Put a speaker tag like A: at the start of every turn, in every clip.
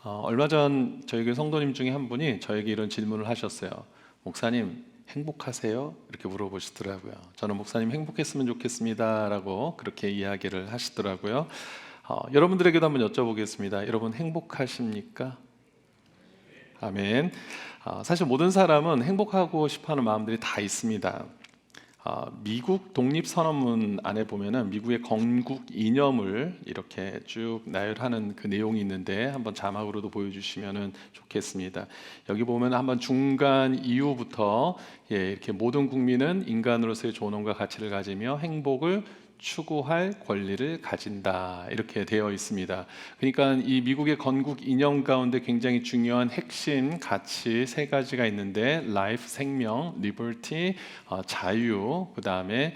A: 얼마 전 저희 교회 성도님 중에 한 분이 저에게 이런 질문을 하셨어요. 목사님, 행복하세요? 이렇게 물어보시더라고요. 저는 목사님 행복했으면 좋겠습니다 라고 그렇게 이야기를 하시더라고요. 여러분들에게도 한번 여쭤보겠습니다. 여러분 행복하십니까? 아멘. 사실 모든 사람은 행복하고 싶어하는 마음들이 다 있습니다. 미국 독립선언문 안에 보면은 미국의 건국 이념을 이렇게 쭉 나열하는 그 내용이 있는데 한번 자막으로도 보여주시면 좋겠습니다. 여기 보면 한번 중간 이후부터 이렇게 모든 국민은 인간으로서의 존엄과 가치를 가지며 행복을 추구할 권리를 가진다 이렇게 되어 있습니다. 그러니까 이 미국의 건국 이념 가운데 굉장히 중요한 핵심 가치 세 가지가 있는데 life 생명, liberty 자유, 그 다음에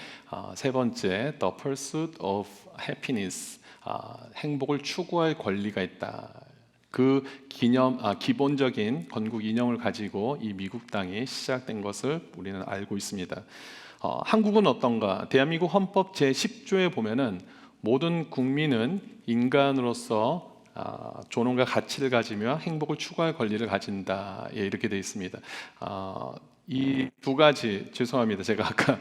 A: 세 번째 the pursuit of happiness 행복을 추구할 권리가 있다. 그 기본적인 건국 이념을 가지고 이 미국 땅이 시작된 것을 우리는 알고 있습니다. 한국은 어떤가? 대한민국 헌법 제10조에 보면은 모든 국민은 인간으로서 존엄과 가치를 가지며 행복을 추구할 권리를 가진다. 이렇게 되어 있습니다. 이 두 가지 죄송합니다. 제가 아까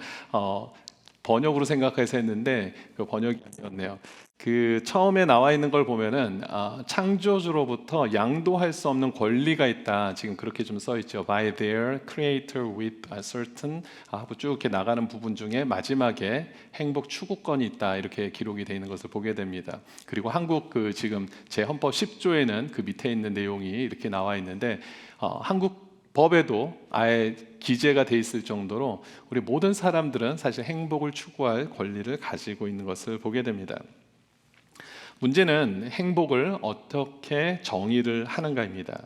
A: 번역으로 생각해서 했는데 그 번역이 아니었네요. 그 처음에 나와 있는 걸 보면은 창조주로부터 양도할 수 없는 권리가 있다. 지금 그렇게 좀 써 있죠. By their creator with a certain 하고 쭉 이렇게 나가는 부분 중에 마지막에 행복 추구권이 있다. 이렇게 기록이 되어 있는 것을 보게 됩니다. 그리고 한국 그 지금 제 헌법 10조에는 그 밑에 있는 내용이 이렇게 나와 있는데 한국 법에도 아예 기재가 돼 있을 정도로 우리 모든 사람들은 사실 행복을 추구할 권리를 가지고 있는 것을 보게 됩니다. 문제는 행복을 어떻게 정의를 하는가입니다.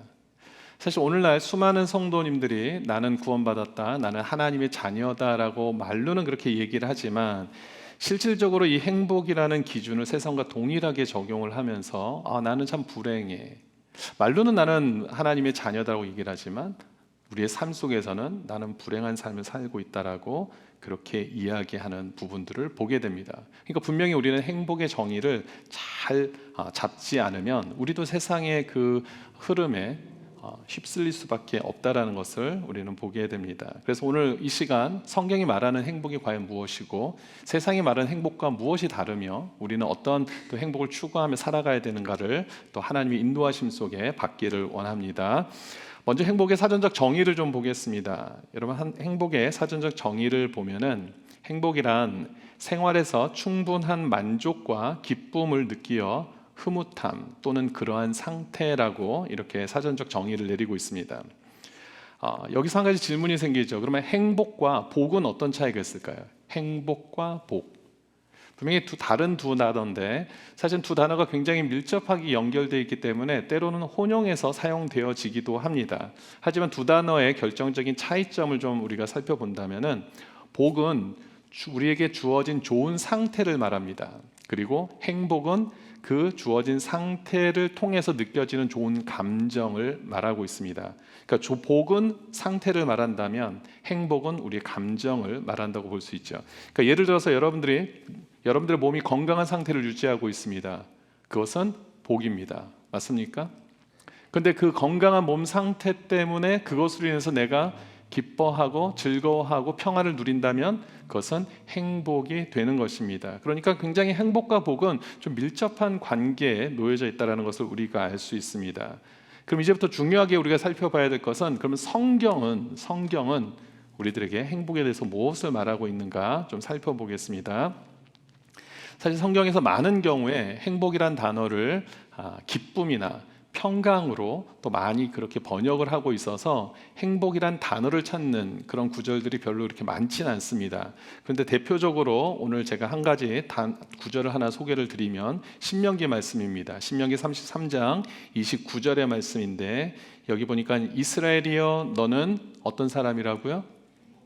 A: 사실 오늘날 수많은 성도님들이 나는 구원받았다, 나는 하나님의 자녀다라고 말로는 그렇게 얘기를 하지만 실질적으로 이 행복이라는 기준을 세상과 동일하게 적용을 하면서 나는 참 불행해. 말로는 나는 하나님의 자녀다라고 얘기를 하지만 우리의 삶 속에서는 나는 불행한 삶을 살고 있다라고 그렇게 이야기하는 부분들을 보게 됩니다. 그러니까 분명히 우리는 행복의 정의를 잘 잡지 않으면 우리도 세상의 그 흐름에 휩쓸릴 수밖에 없다라는 것을 우리는 보게 됩니다. 그래서 오늘 이 시간 성경이 말하는 행복이 과연 무엇이고 세상이 말하는 행복과 무엇이 다르며 우리는 어떤 또 행복을 추구하며 살아가야 되는가를 또 하나님의 인도하심 속에 받기를 원합니다. 먼저 행복의 사전적 정의를 좀 보겠습니다. 여러분 행복의 사전적 정의를 보면은 행복이란 생활에서 충분한 만족과 기쁨을 느끼어 흐뭇함 또는 그러한 상태라고 이렇게 사전적 정의를 내리고 있습니다. 여기서 한 가지 질문이 생기죠. 그러면 행복과 복은 어떤 차이가 있을까요? 행복과 복. 분명히 다른 두 단어인데 사실 두 단어가 굉장히 밀접하게 연결되어 있기 때문에 때로는 혼용해서 사용되어지기도 합니다. 하지만 두 단어의 결정적인 차이점을 좀 우리가 살펴본다면은 복은 우리에게 주어진 좋은 상태를 말합니다. 그리고 행복은 그 주어진 상태를 통해서 느껴지는 좋은 감정을 말하고 있습니다. 그러니까 복은 상태를 말한다면 행복은 우리의 감정을 말한다고 볼 수 있죠. 그러니까 예를 들어서 여러분들의 몸이 건강한 상태를 유지하고 있습니다. 그것은 복입니다. 맞습니까? 근데 그 건강한 몸 상태 때문에 그것으로 인해서 내가 기뻐하고 즐거워하고 평안을 누린다면 그것은 행복이 되는 것입니다. 그러니까 굉장히 행복과 복은 좀 밀접한 관계에 놓여져 있다는 것을 우리가 알 수 있습니다. 그럼 이제부터 중요하게 우리가 살펴봐야 될 것은 그러면 성경은 우리들에게 행복에 대해서 무엇을 말하고 있는가 좀 살펴보겠습니다. 사실 성경에서 많은 경우에 행복이란 단어를 기쁨이나 평강으로 또 많이 그렇게 번역을 하고 있어서 행복이란 단어를 찾는 그런 구절들이 별로 그렇게 많지는 않습니다. 그런데 대표적으로 오늘 제가 한 가지 구절을 하나 소개를 드리면 신명기 말씀입니다. 신명기 33장 29절의 말씀인데 여기 보니까 이스라엘이여 너는 어떤 사람이라고요?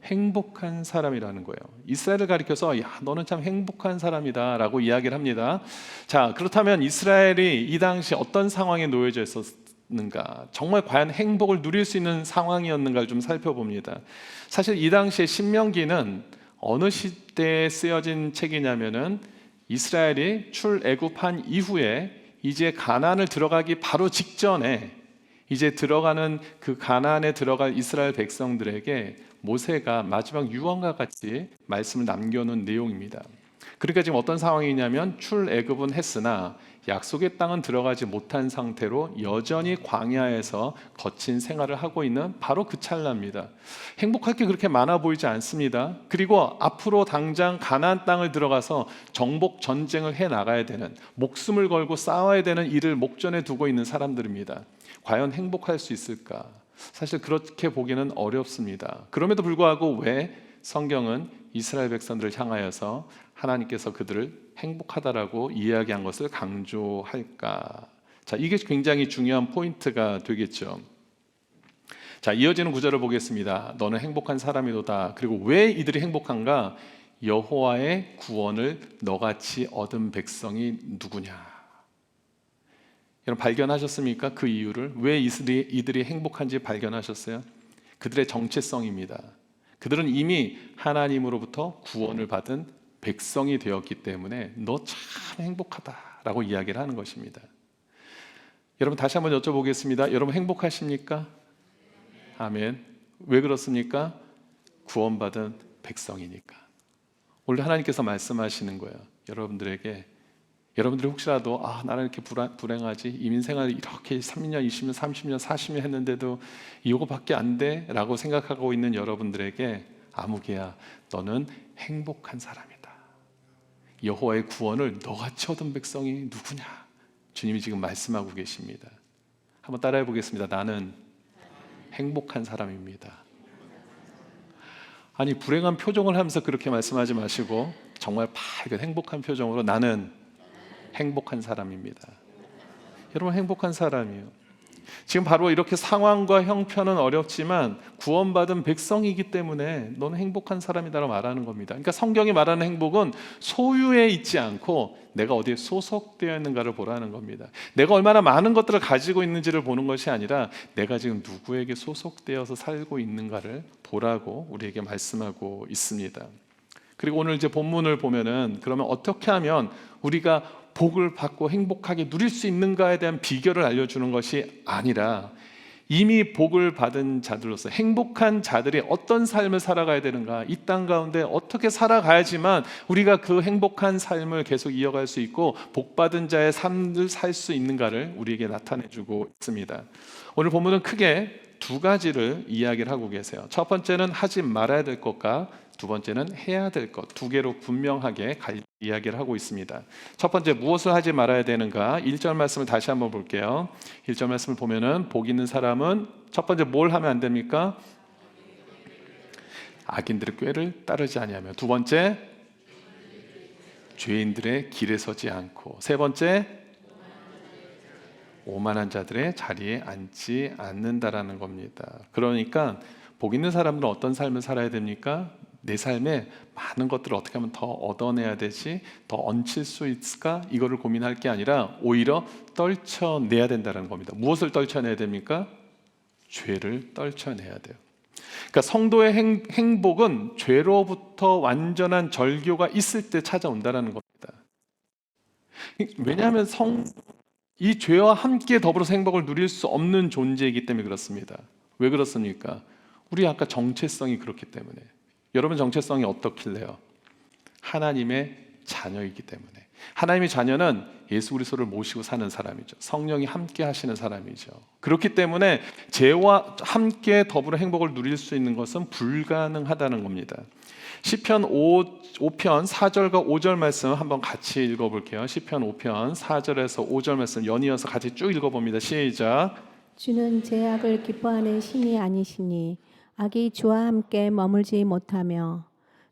A: 행복한 사람이라는 거예요. 이스라엘을 가리켜서 너는 참 행복한 사람이다 라고 이야기를 합니다. 자, 그렇다면 이스라엘이 이 당시 어떤 상황에 놓여져 있었는가, 정말 과연 행복을 누릴 수 있는 상황이었는가를 좀 살펴봅니다. 사실 이 당시에 신명기는 어느 시대에 쓰여진 책이냐면은 이스라엘이 출애굽한 이후에 이제 가나안을 들어가기 바로 직전에 이제 들어가는 그 가나안에 들어갈 이스라엘 백성들에게 모세가 마지막 유언과 같이 말씀을 남겨놓은 내용입니다. 그러니까 지금 어떤 상황이냐면 출애굽은 했으나 약속의 땅은 들어가지 못한 상태로 여전히 광야에서 거친 생활을 하고 있는 바로 그 찰나입니다. 행복할 게 그렇게 많아 보이지 않습니다. 그리고 앞으로 당장 가나안 땅을 들어가서 정복 전쟁을 해 나가야 되는, 목숨을 걸고 싸워야 되는 일을 목전에 두고 있는 사람들입니다. 과연 행복할 수 있을까? 사실 그렇게 보기는 어렵습니다. 그럼에도 불구하고 왜 성경은 이스라엘 백성들을 향하여서 하나님께서 그들을 행복하다라고 이야기한 것을 강조할까? 자, 이게 굉장히 중요한 포인트가 되겠죠. 자, 이어지는 구절을 보겠습니다. 너는 행복한 사람이로다. 그리고 왜 이들이 행복한가? 여호와의 구원을 너같이 얻은 백성이 누구냐? 여러분 발견하셨습니까? 그 이유를. 왜 이들이 행복한지 발견하셨어요? 그들의 정체성입니다. 그들은 이미 하나님으로부터 구원을 받은 백성이 되었기 때문에 너 참 행복하다라고 이야기를 하는 것입니다. 여러분 다시 한번 여쭤보겠습니다. 여러분 행복하십니까? 아멘. 왜 그렇습니까? 구원받은 백성이니까. 오늘 하나님께서 말씀하시는 거예요. 여러분들이 혹시라도 나는 이렇게 불행하지, 이민생활을 이렇게 3년, 20년, 30년, 40년 했는데도 이거밖에 안 돼? 라고 생각하고 있는 여러분들에게 아무개야, 너는 행복한 사람이다. 여호와의 구원을 너같이 얻은 백성이 누구냐? 주님이 지금 말씀하고 계십니다. 한번 따라해 보겠습니다. 나는 행복한 사람입니다. 아니 불행한 표정을 하면서 그렇게 말씀하지 마시고 정말 밝은 행복한 표정으로 나는 행복한 사람입니다. 여러분 행복한 사람이에요. 지금 바로 이렇게 상황과 형편은 어렵지만 구원받은 백성이기 때문에 너는 행복한 사람이다라고 말하는 겁니다. 그러니까 성경이 말하는 행복은 소유에 있지 않고 내가 어디에 소속되어 있는가를 보라는 겁니다. 내가 얼마나 많은 것들을 가지고 있는지를 보는 것이 아니라 내가 지금 누구에게 소속되어서 살고 있는가를 보라고 우리에게 말씀하고 있습니다. 그리고 오늘 이제 본문을 보면은 그러면 어떻게 하면 우리가 복을 받고 행복하게 누릴 수 있는가에 대한 비결을 알려주는 것이 아니라 이미 복을 받은 자들로서 행복한 자들이 어떤 삶을 살아가야 되는가, 이 땅 가운데 어떻게 살아가야지만 우리가 그 행복한 삶을 계속 이어갈 수 있고 복받은 자의 삶을 살 수 있는가를 우리에게 나타내주고 있습니다. 오늘 본문은 크게 두 가지를 이야기를 하고 계세요. 첫 번째는 하지 말아야 될 것과 두 번째는 해야 될 것, 두 개로 분명하게 이야기를 하고 있습니다. 첫 번째 무엇을 하지 말아야 되는가? 1절 말씀을 다시 한번 볼게요. 1절 말씀을 보면은 복 있는 사람은 첫 번째 뭘 하면 안 됩니까? 악인들의 꾀를 따르지 아니하며, 두 번째 죄인들의 길에 서지 않고, 세 번째 오만한 자들의 자리에 앉지 않는다라는 겁니다. 그러니까 복 있는 사람들은 어떤 삶을 살아야 됩니까? 내 삶에 많은 것들을 어떻게 하면 더 얻어내야 되지, 더 얹힐 수 있을까, 이거를 고민할 게 아니라 오히려 떨쳐내야 된다는 겁니다. 무엇을 떨쳐내야 됩니까? 죄를 떨쳐내야 돼요. 그러니까 성도의 행복은 죄로부터 완전한 절교가 있을 때 찾아온다는 겁니다. 왜냐하면 이 죄와 함께 더불어서 행복을 누릴 수 없는 존재이기 때문에 그렇습니다. 왜 그렇습니까? 우리 아까 정체성이 그렇기 때문에. 여러분 정체성이 어떻길래요? 하나님의 자녀이기 때문에. 하나님의 자녀는 예수 그리스도를 모시고 사는 사람이죠. 성령이 함께 하시는 사람이죠. 그렇기 때문에 죄와 함께 더불어 행복을 누릴 수 있는 것은 불가능하다는 겁니다. 시편 5편 4절과 5절 말씀 한번 같이 읽어볼게요. 시편 5편 4절에서 5절 말씀 연이어서 같이 쭉 읽어봅니다. 시작.
B: 주는 죄악을 기뻐하는 신이 아니시니 악이 주와 함께 머물지 못하며,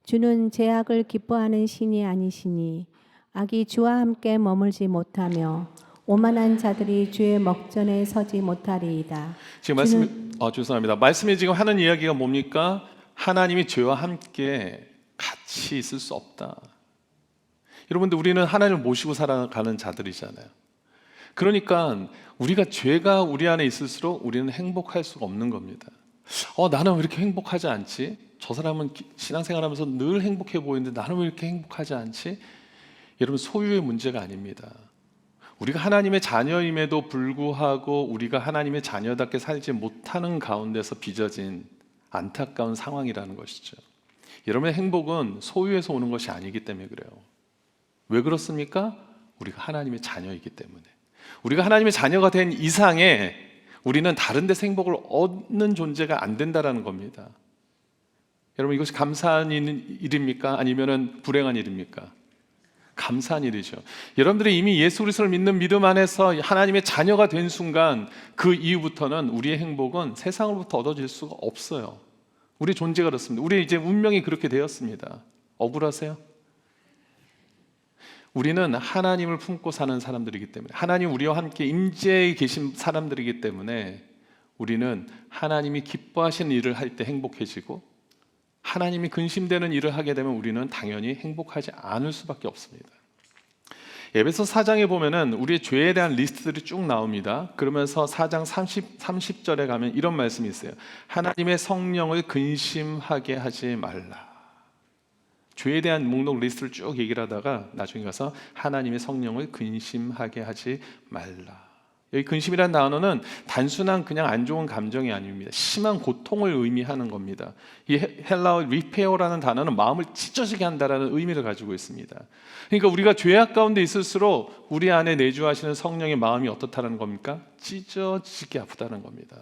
B: 주는 죄악을 기뻐하는 신이 아니시니 악이 주와 함께 머물지 못하며 오만한 자들이 주의 먹전에 서지 못하리이다.
A: 지금 죄송합니다. 말씀이 지금 하는 이야기가 뭡니까? 하나님이 죄와 함께 같이 있을 수 없다. 여러분들 우리는 하나님을 모시고 살아가는 자들이잖아요. 그러니까 우리가 죄가 우리 안에 있을수록 우리는 행복할 수가 없는 겁니다. 나는 왜 이렇게 행복하지 않지? 저 사람은 신앙생활하면서 늘 행복해 보이는데 나는 왜 이렇게 행복하지 않지? 여러분 소유의 문제가 아닙니다. 우리가 하나님의 자녀임에도 불구하고 우리가 하나님의 자녀답게 살지 못하는 가운데서 빚어진 안타까운 상황이라는 것이죠. 여러분의 행복은 소유에서 오는 것이 아니기 때문에 그래요. 왜 그렇습니까? 우리가 하나님의 자녀이기 때문에. 우리가 하나님의 자녀가 된 이상에 우리는 다른 데서 행복을 얻는 존재가 안 된다는 겁니다. 여러분, 이것이 감사한 일입니까? 아니면 불행한 일입니까? 감사한 일이죠. 여러분들이 이미 예수 그리스도를 믿는 믿음 안에서 하나님의 자녀가 된 순간 그 이후부터는 우리의 행복은 세상으로부터 얻어질 수가 없어요. 우리 존재가 그렇습니다. 우리 이제 운명이 그렇게 되었습니다. 억울하세요? 우리는 하나님을 품고 사는 사람들이기 때문에, 하나님 우리와 함께 임재해 계신 사람들이기 때문에 우리는 하나님이 기뻐하시는 일을 할 때 행복해지고 하나님이 근심되는 일을 하게 되면 우리는 당연히 행복하지 않을 수밖에 없습니다. 에베소 4장에 보면은 우리의 죄에 대한 리스트들이 쭉 나옵니다. 그러면서 4장 30절에 가면 이런 말씀이 있어요. 하나님의 성령을 근심하게 하지 말라. 죄에 대한 목록 리스트를 쭉 얘기를 하다가 나중에 가서 하나님의 성령을 근심하게 하지 말라. 여기 근심이라는 단어는 단순한 그냥 안 좋은 감정이 아닙니다. 심한 고통을 의미하는 겁니다. 이 헬라어 리페어라는 단어는 마음을 찢어지게 한다라는 의미를 가지고 있습니다. 그러니까 우리가 죄악 가운데 있을수록 우리 안에 내주하시는 성령의 마음이 어떻다는 겁니까? 찢어지게 아프다는 겁니다.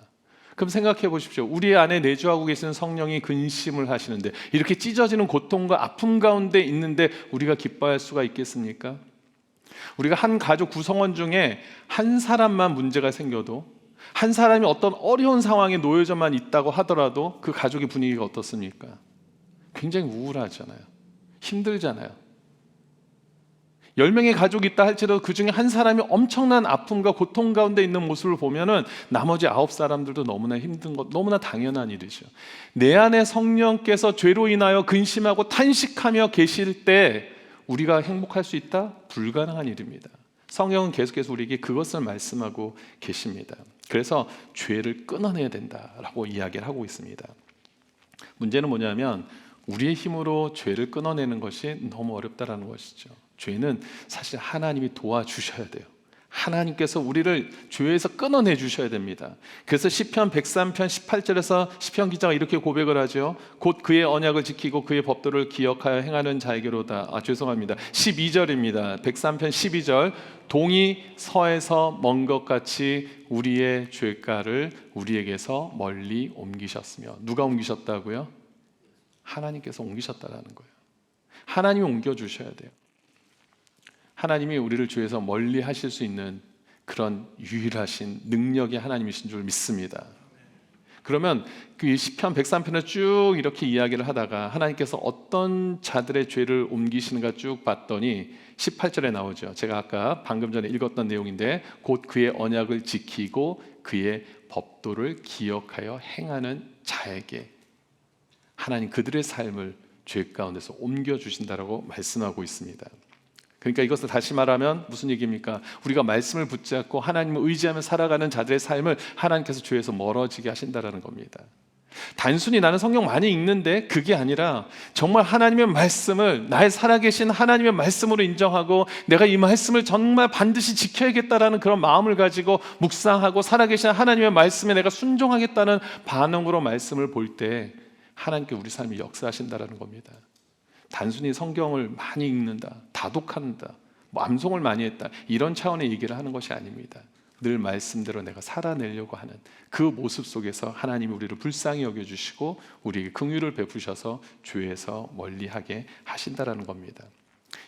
A: 그럼 생각해 보십시오. 우리 안에 내주하고 계시는 성령이 근심을 하시는데 이렇게 찢어지는 고통과 아픔 가운데 있는데 우리가 기뻐할 수가 있겠습니까? 우리가 한 가족 구성원 중에 한 사람만 문제가 생겨도, 한 사람이 어떤 어려운 상황에 놓여져만 있다고 하더라도 그 가족의 분위기가 어떻습니까? 굉장히 우울하잖아요. 힘들잖아요. 10명의 가족이 있다 할지라도 그 중에 한 사람이 엄청난 아픔과 고통 가운데 있는 모습을 보면은 나머지 9사람들도 너무나 힘든 것, 너무나 당연한 일이죠. 내 안에 성령께서 죄로 인하여 근심하고 탄식하며 계실 때 우리가 행복할 수 있다? 불가능한 일입니다. 성경은 계속해서 우리에게 그것을 말씀하고 계십니다. 그래서 죄를 끊어내야 된다라고 이야기를 하고 있습니다. 문제는 뭐냐면 우리의 힘으로 죄를 끊어내는 것이 너무 어렵다라는 것이죠. 죄는 사실 하나님이 도와주셔야 돼요. 하나님께서 우리를 죄에서 끊어내 주셔야 됩니다. 그래서 시편 103편 18절에서 시편 기자가 이렇게 고백을 하죠. 곧 그의 언약을 지키고 그의 법도를 기억하여 행하는 자에게로다. 죄송합니다. 12절입니다. 103편 12절. 동이 서에서 먼 것 같이 우리의 죄가를 우리에게서 멀리 옮기셨으며. 누가 옮기셨다고요? 하나님께서 옮기셨다라는 거예요. 하나님이 옮겨주셔야 돼요. 하나님이 우리를 죄에서 멀리 하실 수 있는 그런 유일하신 능력의 하나님이신 줄 믿습니다. 그러면 그 시편 103편을 쭉 이렇게 이야기를 하다가 하나님께서 어떤 자들의 죄를 옮기시는가 쭉 봤더니 18절에 나오죠. 제가 아까 방금 전에 읽었던 내용인데 곧 그의 언약을 지키고 그의 법도를 기억하여 행하는 자에게 하나님 그들의 삶을 죄 가운데서 옮겨주신다라고 말씀하고 있습니다. 그러니까 이것을 다시 말하면 무슨 얘기입니까? 우리가 말씀을 붙잡고 하나님을 의지하며 살아가는 자들의 삶을 하나님께서 죄에서 멀어지게 하신다라는 겁니다. 단순히 나는 성경 많이 읽는데 그게 아니라 정말 하나님의 말씀을 나의 살아계신 하나님의 말씀으로 인정하고 내가 이 말씀을 정말 반드시 지켜야겠다라는 그런 마음을 가지고 묵상하고 살아계신 하나님의 말씀에 내가 순종하겠다는 반응으로 말씀을 볼 때 하나님께 우리 삶이 역사하신다라는 겁니다. 단순히 성경을 많이 읽는다, 다독한다, 암송을 많이 했다 이런 차원의 얘기를 하는 것이 아닙니다. 늘 말씀대로 내가 살아내려고 하는 그 모습 속에서 하나님이 우리를 불쌍히 여겨주시고 우리에게 긍휼을 베푸셔서 죄에서 멀리하게 하신다라는 겁니다.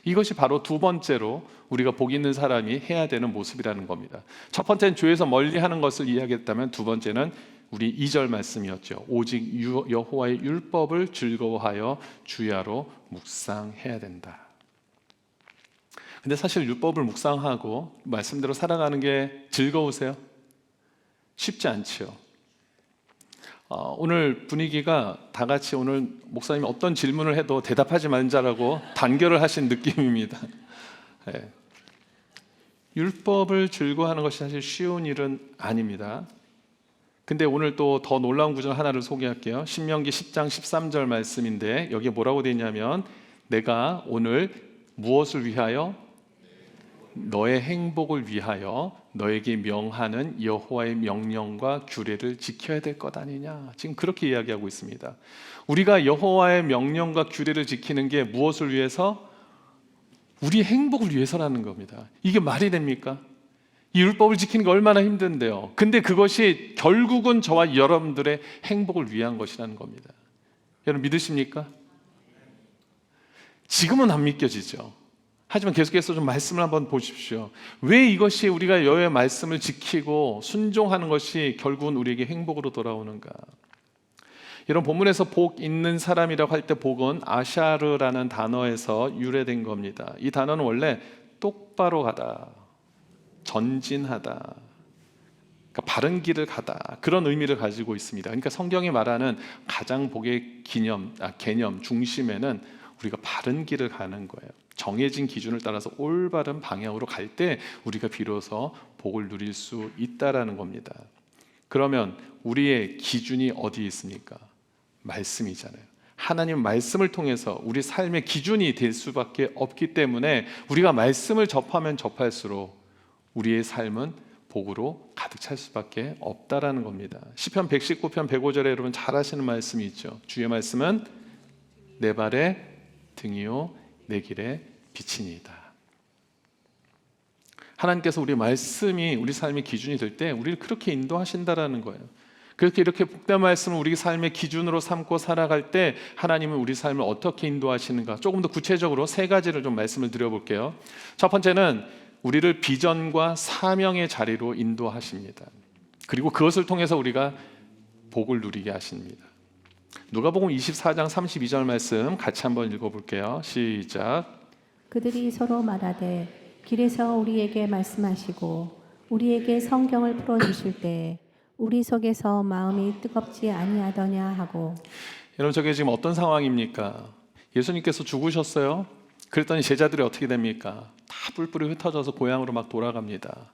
A: 이것이 바로 두 번째로 우리가 복 있는 사람이 해야 되는 모습이라는 겁니다. 첫 번째는 죄에서 멀리하는 것을 이야기했다면 두 번째는 우리 2절 말씀이었죠. 오직 여호와의 율법을 즐거워하여 주야로 묵상해야 된다. 근데 사실 율법을 묵상하고 말씀대로 살아가는 게 즐거우세요? 쉽지 않죠. 오늘 분위기가 다 같이 오늘 목사님이 어떤 질문을 해도 대답하지 말자라고 단결을 하신 느낌입니다. 네. 율법을 즐거워하는 것이 사실 쉬운 일은 아닙니다. 근데 오늘 또 더 놀라운 구절 하나를 소개할게요. 신명기 10장 13절 말씀인데 여기에 뭐라고 되어 있냐면 내가 오늘 무엇을 위하여 너의 행복을 위하여 너에게 명하는 여호와의 명령과 규례를 지켜야 될 것 아니냐. 지금 그렇게 이야기하고 있습니다. 우리가 여호와의 명령과 규례를 지키는 게 무엇을 위해서? 우리의 행복을 위해서라는 겁니다. 이게 말이 됩니까? 이 율법을 지키는 게 얼마나 힘든데요. 근데 그것이 결국은 저와 여러분들의 행복을 위한 것이라는 겁니다. 여러분 믿으십니까? 지금은 안 믿겨지죠. 하지만 계속해서 좀 말씀을 한번 보십시오. 왜 이것이 우리가 여호와의 말씀을 지키고 순종하는 것이 결국은 우리에게 행복으로 돌아오는가? 이런 본문에서 복 있는 사람이라고 할 때 복은 아샤르라는 단어에서 유래된 겁니다. 이 단어는 원래 똑바로 가다, 전진하다, 그러니까 바른 길을 가다, 그런 의미를 가지고 있습니다. 그러니까 성경이 말하는 가장 복의 개념 중심에는 우리가 바른 길을 가는 거예요. 정해진 기준을 따라서 올바른 방향으로 갈 때 우리가 비로소 복을 누릴 수 있다라는 겁니다. 그러면 우리의 기준이 어디에 있습니까? 말씀이잖아요. 하나님 말씀을 통해서 우리 삶의 기준이 될 수밖에 없기 때문에 우리가 말씀을 접하면 접할수록 우리의 삶은 복으로 가득 찰 수밖에 없다라는 겁니다. 시편 119편 105절에 여러분 잘 아시는 말씀이 있죠. 주의 말씀은 내 발의 등이요 내 길의 빛이니이다. 하나님께서 우리 말씀이 우리 삶의 기준이 될 때 우리를 그렇게 인도하신다라는 거예요. 그렇게 이렇게 복된 말씀을 우리 삶의 기준으로 삼고 살아갈 때 하나님은 우리 삶을 어떻게 인도하시는가, 조금 더 구체적으로 세 가지를 좀 말씀을 드려볼게요. 첫 번째는 우리를 비전과 사명의 자리로 인도하십니다. 그리고 그것을 통해서 우리가 복을 누리게 하십니다. 누가복음 24장 32절 말씀 같이 한번 읽어볼게요. 시작.
B: 그들이 서로 말하되 길에서 우리에게 말씀하시고 우리에게 성경을 풀어주실 때 우리 속에서 마음이 뜨겁지 아니하더냐 하고.
A: 여러분 저게 지금 어떤 상황입니까? 예수님께서 죽으셨어요. 그랬더니 제자들이 어떻게 됩니까? 다 뿔뿔이 흩어져서 고향으로 막 돌아갑니다.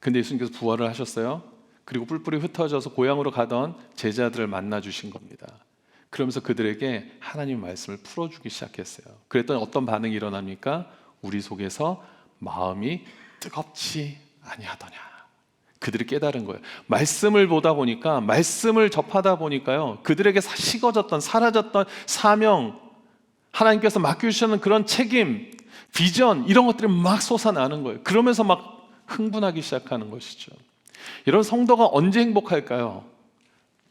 A: 근데 예수님께서 부활을 하셨어요. 그리고 뿔뿔이 흩어져서 고향으로 가던 제자들을 만나 주신 겁니다. 그러면서 그들에게 하나님의 말씀을 풀어주기 시작했어요. 그랬더니 어떤 반응이 일어납니까? 우리 속에서 마음이 뜨겁지 아니하더냐. 그들이 깨달은 거예요. 말씀을 보다 보니까, 말씀을 접하다 보니까요, 그들에게 식어졌던, 사라졌던 사명, 하나님께서 맡겨주시는 그런 책임, 비전, 이런 것들이 막 솟아나는 거예요. 그러면서 막 흥분하기 시작하는 것이죠. 이런 성도가 언제 행복할까요?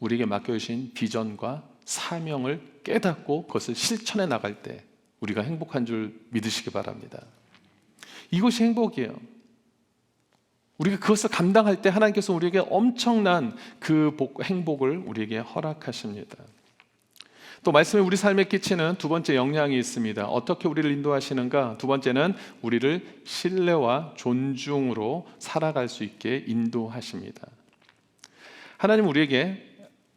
A: 우리에게 맡겨주신 비전과 사명을 깨닫고 그것을 실천해 나갈 때 우리가 행복한 줄 믿으시기 바랍니다. 이것이 행복이에요. 우리가 그것을 감당할 때 하나님께서 우리에게 엄청난 그 행복을 우리에게 허락하십니다. 또 말씀이 우리 삶에 끼치는 두 번째 영향이 있습니다. 어떻게 우리를 인도하시는가? 두 번째는 우리를 신뢰와 존중으로 살아갈 수 있게 인도하십니다. 하나님 우리에게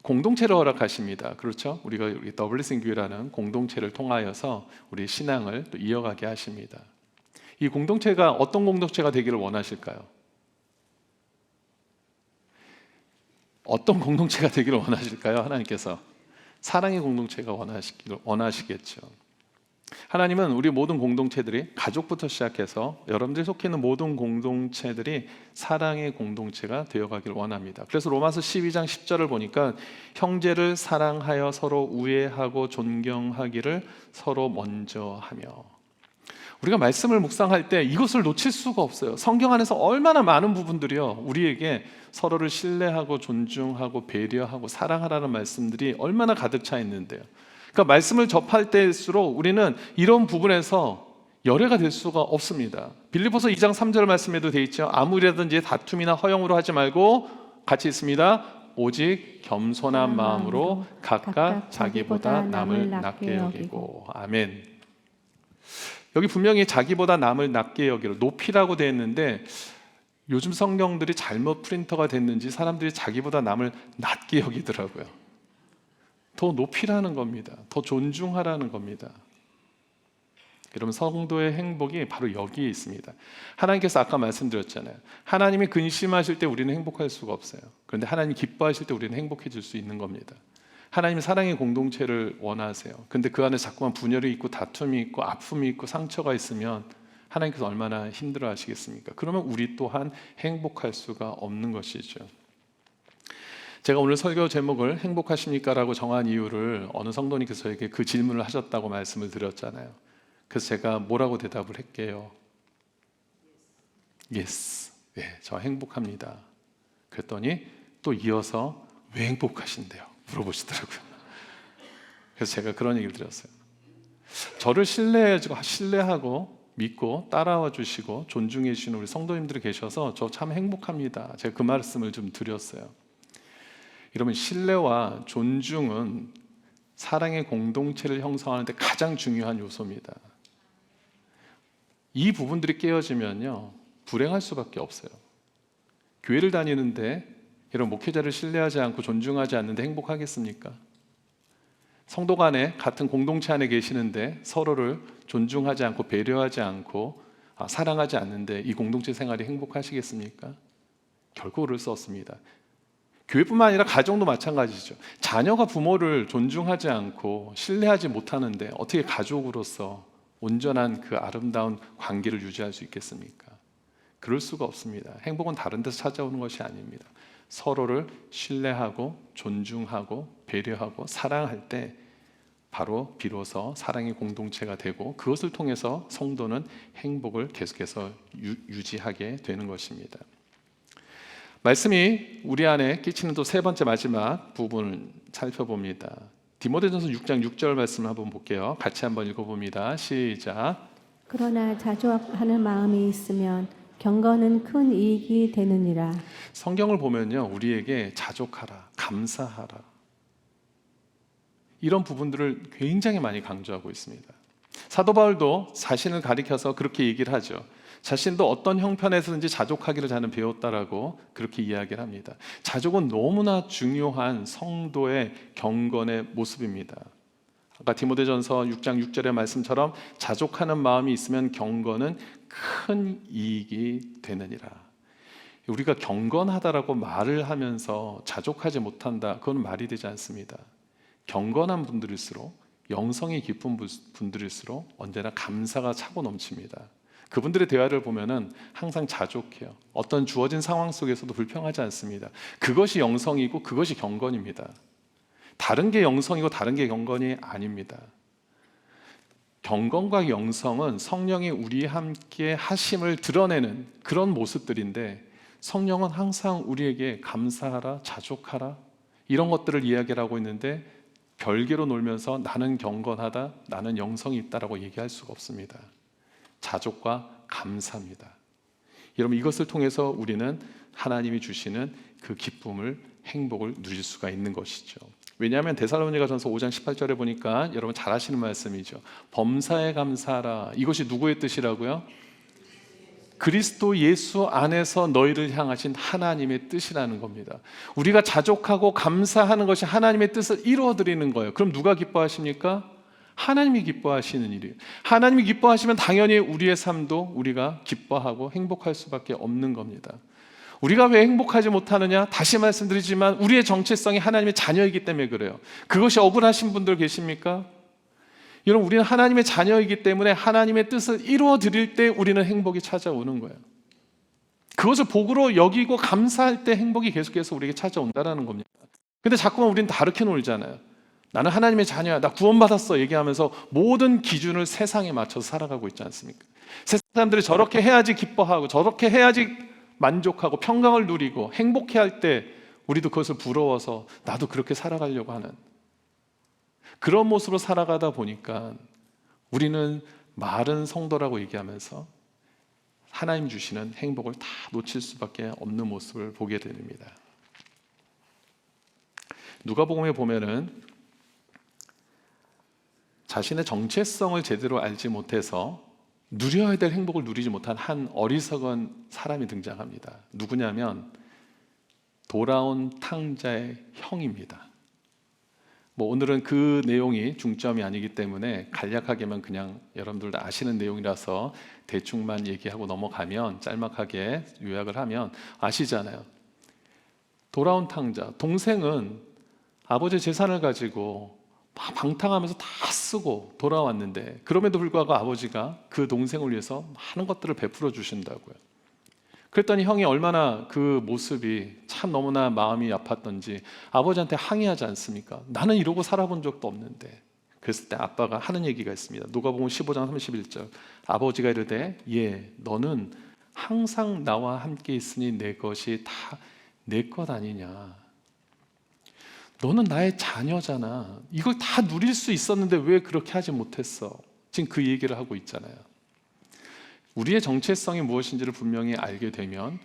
A: 공동체를 허락하십니다. 그렇죠? 우리가 더블리싱 교회라는 공동체를 통하여서 우리 신앙을 또 이어가게 하십니다. 이 공동체가 어떤 공동체가 되기를 원하실까요? 어떤 공동체가 되기를 원하실까요? 하나님께서 사랑의 공동체가 원하시겠죠. 하나님은 우리 모든 공동체들이, 가족부터 시작해서 여러분들이 속해 있는 모든 공동체들이 사랑의 공동체가 되어가기를 원합니다. 그래서 로마서 12장 10절을 보니까 형제를 사랑하여 서로 우애하고 존경하기를 서로 먼저 하며, 우리가 말씀을 묵상할 때 이것을 놓칠 수가 없어요. 성경 안에서 얼마나 많은 부분들이요, 우리에게 서로를 신뢰하고 존중하고 배려하고 사랑하라는 말씀들이 얼마나 가득 차 있는데요. 그러니까 말씀을 접할 때일수록 우리는 이런 부분에서 열애가 될 수가 없습니다. 빌립보서 2장 3절 말씀에도 되어 있죠. 아무리라든지 다툼이나 허영으로 하지 말고, 같이 있습니다. 오직 겸손한 마음으로 각각 자기보다 남을 낮게 여기고. 아멘. 여기 분명히 자기보다 남을 낮게 여기로, 높이라고 되어 있는데 요즘 성경들이 잘못 프린터가 됐는지 사람들이 자기보다 남을 낮게 여기더라고요. 더 높이라는 겁니다. 더 존중하라는 겁니다. 여러분 성도의 행복이 바로 여기에 있습니다. 하나님께서 아까 말씀드렸잖아요. 하나님이 근심하실 때 우리는 행복할 수가 없어요. 그런데 하나님 기뻐하실 때 우리는 행복해질 수 있는 겁니다. 하나님은 사랑의 공동체를 원하세요. 근데 그 안에 자꾸만 분열이 있고 다툼이 있고 아픔이 있고 상처가 있으면 하나님께서 얼마나 힘들어 하시겠습니까? 그러면 우리 또한 행복할 수가 없는 것이죠. 제가 오늘 설교 제목을 행복하십니까? 라고 정한 이유를 어느 성도님께서 저에게 그 질문을 하셨다고 말씀을 드렸잖아요. 그래서 제가 뭐라고 대답을 할게요? Yes. 네, 저 행복합니다. 그랬더니 또 이어서 왜 행복하신대요? 물어보시더라고요. 그래서 제가 그런 얘기를 드렸어요. 저를 신뢰하고 믿고 따라와 주시고 존중해 주시는 우리 성도님들이 계셔서 저 참 행복합니다. 제가 그 말씀을 좀 드렸어요. 여러분, 신뢰와 존중은 사랑의 공동체를 형성하는 데 가장 중요한 요소입니다. 이 부분들이 깨어지면요, 불행할 수밖에 없어요. 교회를 다니는데 이런 목회자를 신뢰하지 않고 존중하지 않는데 행복하겠습니까? 성도 간에 같은 공동체 안에 계시는데 서로를 존중하지 않고 배려하지 않고 사랑하지 않는데 이 공동체 생활이 행복하시겠습니까? 결코 그럴 수 없습니다. 교회뿐만 아니라 가정도 마찬가지죠. 자녀가 부모를 존중하지 않고 신뢰하지 못하는데 어떻게 가족으로서 온전한 그 아름다운 관계를 유지할 수 있겠습니까? 그럴 수가 없습니다. 행복은 다른 데서 찾아오는 것이 아닙니다. 서로를 신뢰하고 존중하고 배려하고 사랑할 때 바로 비로소 사랑의 공동체가 되고 그것을 통해서 성도는 행복을 계속해서 유지하게 되는 것입니다. 말씀이 우리 안에 끼치는 또 세 번째 마지막 부분을 살펴봅니다. 디모데전서 6장 6절 말씀을 한번 볼게요. 같이 한번 읽어봅니다. 시작.
B: 그러나 자족하는 마음이 있으면 경건은 큰 이익이 되느니라.
A: 성경을 보면요, 우리에게 자족하라, 감사하라, 이런 부분들을 굉장히 많이 강조하고 있습니다. 사도 바울도 자신을 가리켜서 그렇게 얘기를 하죠. 자신도 어떤 형편에서든지 자족하기를 자는 배웠다라고 그렇게 이야기를 합니다. 자족은 너무나 중요한 성도의 경건의 모습입니다. 아까 디모데전서 6장 6절의 말씀처럼 자족하는 마음이 있으면 경건은 큰 이익이 되느니라. 우리가 경건하다라고 말을 하면서 자족하지 못한다, 그건 말이 되지 않습니다. 경건한 분들일수록, 영성이 깊은 분들일수록 언제나 감사가 차고 넘칩니다. 그분들의 대화를 보면은 항상 자족해요. 어떤 주어진 상황 속에서도 불평하지 않습니다. 그것이 영성이고 그것이 경건입니다. 다른 게 영성이고 다른 게 경건이 아닙니다. 경건과 영성은 성령이 우리 함께 하심을 드러내는 그런 모습들인데, 성령은 항상 우리에게 감사하라, 자족하라, 이런 것들을 이야기를 하고 있는데 별개로 놀면서 나는 경건하다, 나는 영성이 있다라고 얘기할 수가 없습니다. 자족과 감사입니다. 여러분, 이것을 통해서 우리는 하나님이 주시는 그 기쁨을, 행복을 누릴 수가 있는 것이죠. 왜냐하면 데살로니가전서 5장 18절에 보니까 여러분 잘 아시는 말씀이죠. 범사에 감사하라. 이것이 누구의 뜻이라고요? 그리스도 예수 안에서 너희를 향하신 하나님의 뜻이라는 겁니다. 우리가 자족하고 감사하는 것이 하나님의 뜻을 이루어드리는 거예요. 그럼 누가 기뻐하십니까? 하나님이 기뻐하시는 일이에요. 하나님이 기뻐하시면 당연히 우리의 삶도 우리가 기뻐하고 행복할 수밖에 없는 겁니다. 우리가 왜 행복하지 못하느냐? 다시 말씀드리지만 우리의 정체성이 하나님의 자녀이기 때문에 그래요. 그것이 억울하신 분들 계십니까? 여러분, 우리는 하나님의 자녀이기 때문에 하나님의 뜻을 이루어 드릴 때 우리는 행복이 찾아오는 거예요. 그것을 복으로 여기고 감사할 때 행복이 계속해서 우리에게 찾아온다는 겁니다. 근데 자꾸만 우리는 다르게 놀잖아요. 나는 하나님의 자녀야, 나 구원받았어 얘기하면서 모든 기준을 세상에 맞춰서 살아가고 있지 않습니까? 세상 사람들이 저렇게 해야지 기뻐하고 저렇게 해야지 만족하고 평강을 누리고 행복해 할 때 우리도 그것을 부러워서 나도 그렇게 살아가려고 하는 그런 모습으로 살아가다 보니까 우리는 마른 성도라고 얘기하면서 하나님 주시는 행복을 다 놓칠 수밖에 없는 모습을 보게 됩니다. 누가복음에 보면은 자신의 정체성을 제대로 알지 못해서 누려야 될 행복을 누리지 못한 한 어리석은 사람이 등장합니다. 누구냐면 돌아온 탕자의 형입니다. 오늘은 그 내용이 중점이 아니기 때문에 간략하게만 그냥 여러분들도 아시는 내용이라서 대충만 얘기하고 넘어가면, 짤막하게 요약을 하면 아시잖아요. 돌아온 탕자, 동생은 아버지의 재산을 가지고 막 방탕하면서 다 쓰고 돌아왔는데 그럼에도 불구하고 아버지가 그 동생을 위해서 많은 것들을 베풀어 주신다고요. 그랬더니 형이 얼마나 그 모습이 참 너무나 마음이 아팠던지 아버지한테 항의하지 않습니까? 나는 이러고 살아본 적도 없는데. 그랬을 때 아빠가 하는 얘기가 있습니다. 누가복음 15장 31절. 아버지가 이르되 너는 항상 나와 함께 있으니 내 것이 다 내 것 아니냐. 너는 나의 자녀잖아. 이걸 다 누릴 수 있었는데 왜 그렇게 하지 못했어? 지금 그 얘기를 하고 있잖아요. 우리의 정체성이 무엇인지를 분명히 알게 되면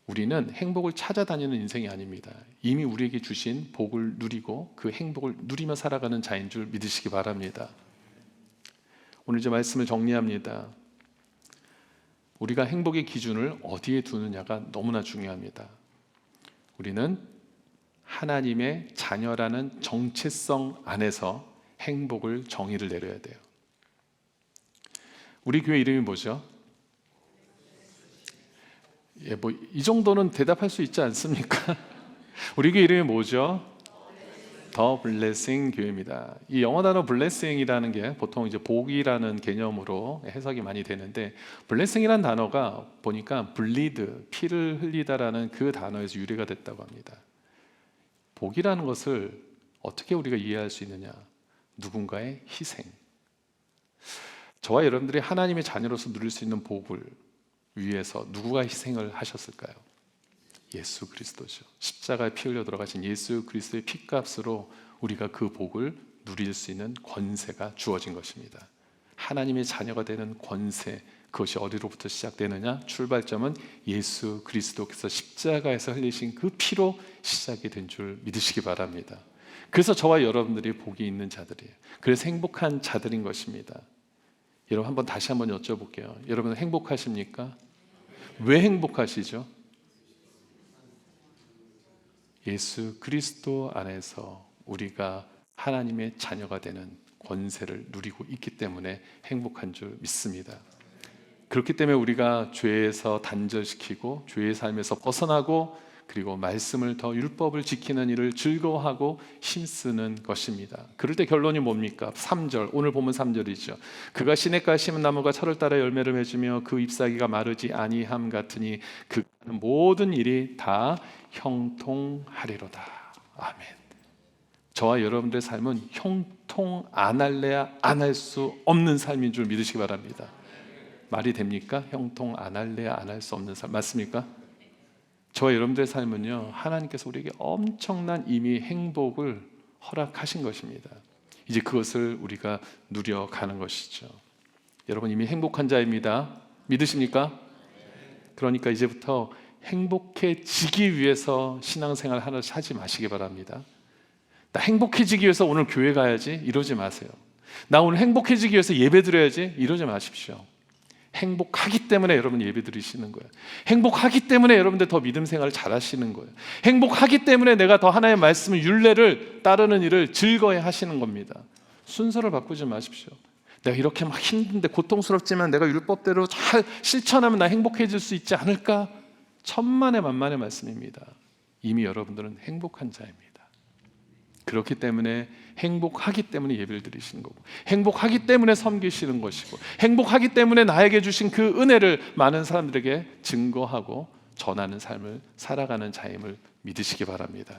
A: 우리는 행복을 찾아다니는 인생이 아닙니다. 이미 우리에게 주신 복을 누리고 그 행복을 누리며 살아가는 자인 줄 믿으시기 바랍니다. 오늘 제 말씀을 정리합니다. 우리가 행복의 기준을 어디에 두느냐가 너무나 중요합니다. 우리는 하나님의 자녀라는 정체성 안에서 행복을 정의를 내려야 돼요. 우리 교회 이름이 뭐죠? 이 정도는 대답할 수 있지 않습니까? 우리 교회 이름이 뭐죠? 더 블레싱 교회입니다. 이 영어 단어 블레싱이라는 게 보통 이제 복이라는 개념으로 해석이 많이 되는데, 블레싱이라는 단어가 보니까 블리드, 피를 흘리다라는 그 단어에서 유래가 됐다고 합니다. 복이라는 것을 어떻게 우리가 이해할 수 있느냐? 누군가의 희생. 저와 여러분들이 하나님의 자녀로서 누릴 수 있는 복을 위해서 누구가 희생을 하셨을까요? 예수 그리스도죠. 십자가에 피 흘려 돌아가신 예수 그리스도의 피값으로 우리가 그 복을 누릴 수 있는 권세가 주어진 것입니다. 하나님의 자녀가 되는 권세, 그것이 어디로부터 시작되느냐? 출발점은 예수 그리스도께서 십자가에서 흘리신 그 피로 시작이 된 줄 믿으시기 바랍니다. 그래서 저와 여러분들이 복이 있는 자들이에요. 그래서 행복한 자들인 것입니다. 여러분 다시 한번 여쭤볼게요. 여러분 행복하십니까? 왜 행복하시죠? 예수 그리스도 안에서 우리가 하나님의 자녀가 되는 권세를 누리고 있기 때문에 행복한 줄 믿습니다. 그렇기 때문에 우리가 죄에서 단절시키고 죄의 삶에서 벗어나고 그리고 말씀을 더 율법을 지키는 일을 즐거워하고 힘쓰는 것입니다. 그럴 때 결론이 뭡니까? 3절, 오늘 보면 3절이죠. 그가 시냇가에 심은 나무가 철을 따라 열매를 맺으며 그 잎사귀가 마르지 아니함 같으니 그 모든 일이 다 형통하리로다. 아멘. 저와 여러분들의 삶은 형통 안 할래야 안 할 수 없는 삶인 줄 믿으시기 바랍니다. 말이 됩니까? 형통 안 할래야 안 할 수 없는 삶 맞습니까? 저와 여러분들의 삶은요, 하나님께서 우리에게 엄청난 이미 행복을 허락하신 것입니다. 이제 그것을 우리가 누려가는 것이죠. 여러분 이미 행복한 자입니다. 믿으십니까? 그러니까 이제부터 행복해지기 위해서 신앙생활 하나씩 하지 마시기 바랍니다. 나 행복해지기 위해서 오늘 교회 가야지 이러지 마세요. 나 오늘 행복해지기 위해서 예배 드려야지 이러지 마십시오. 행복하기 때문에 여러분 예배 드리시는 거예요. 행복하기 때문에 여러분들 더 믿음 생활을 잘 하시는 거예요. 행복하기 때문에 내가 더 하나님의 말씀을 율례를 따르는 일을 즐거워해 하시는 겁니다. 순서를 바꾸지 마십시오. 내가 이렇게 막 힘든데 고통스럽지만 내가 율법대로 잘 실천하면 나 행복해질 수 있지 않을까? 천만의 만만의 말씀입니다. 이미 여러분들은 행복한 자입니다. 그렇기 때문에 행복하기 때문에 예배를 드리시는 거고, 행복하기 때문에 섬기시는 것이고, 행복하기 때문에 나에게 주신 그 은혜를 많은 사람들에게 증거하고 전하는 삶을 살아가는 자임을 믿으시기 바랍니다.